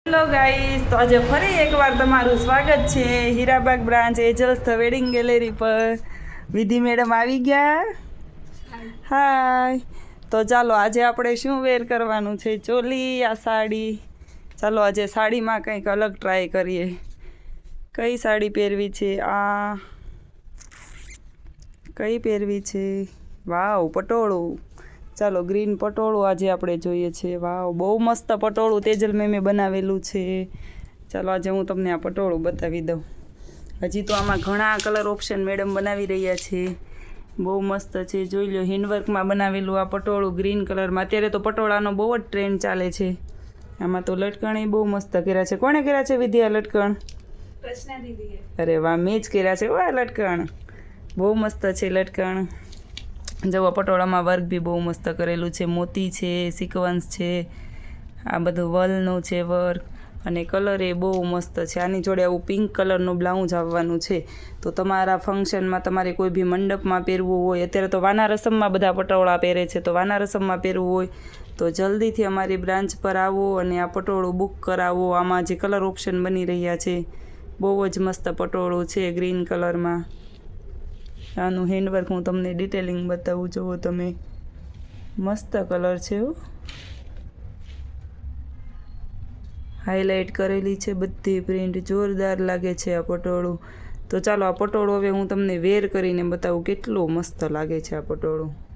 Hello guys, તો આજે ફરી એકવાર તમારું સ્વાગત છે Hirabagh branch angels the wedding gallery પર. વિધિ મેડમ આવી ગયા. હાય. તો ચાલો આજે આપણે શું વેર કરવાનું છે, ચોલી યા સાડી? ચાલો આજે સાડીમાં કંઈક અલગ ટ્રાય કરીએ. કઈ સાડી પહેરવી છે? આ કઈ પહેરવી છે? વાવ, પટોળું. ચાલો ગ્રીન પટોળું આજે આપણે જોઈએ છે. વાવ, બહુ મસ્ત પટોળું તેજલ મેમે બનાવેલું છે. ચાલો આજે હું તમને આ પટોળું બતાવી દઉં. હજી તો આમાં ઘણા કલર ઓપ્શન મેડમ બનાવી રહ્યા છે. બહુ મસ્ત છે, જોઈ લો. હેન્ડવર્કમાં બનાવેલું આ પટોળું ગ્રીન કલરમાં. અત્યારે તો પટોળાનો બહુ જ ટ્રેન્ડ ચાલે છે. આમાં તો લટકણ બહુ મસ્ત કર્યા છે. કોણે કર્યા છે વિદ્યા લટકણ? કૃષ્ણા દીદીએ. અરે વાહ, મેં જ કર્યા છે. વાહ, લટકણ બહુ મસ્ત છે. લટકણ જુઓ, પટોળામાં વર્ક બી બહુ મસ્ત કરેલું છે. મોતી છે, સિક્વન્સ છે, આ બધું વલનું છે વર્ક. અને કલર એ બહુ મસ્ત છે. આની જોડે આવું પિંક કલરનું બ્લાઉઝ આવવાનું છે. તો તમારા ફંક્શનમાં, તમારે કોઈ બી મંડપમાં પહેરવું હોય, અત્યારે તો વાના રસમમાં બધા પટોળા પહેરે છે, તો વાના રસમમાં પહેરવું હોય તો જલ્દીથી અમારી બ્રાન્ચ પર આવો અને આ પટોળું બુક કરાવો. આમાં જે કલર ઓપ્શન બની રહ્યા છે, બહુ જ મસ્ત પટોળું છે ગ્રીન કલરમાં. આનું હેન્ડવર્ક હું તમને ડિટેલિંગ બતાવું. જુઓ તમે, મસ્ત કલર છે. હાઇલાઇટ કરેલી છે બધી પ્રિન્ટ, જોરદાર લાગે છે આ પટોળું. તો ચાલો આ પટોળું હવે હું તમને વેર કરીને બતાવું કેટલું મસ્ત લાગે છે આ પટોળું.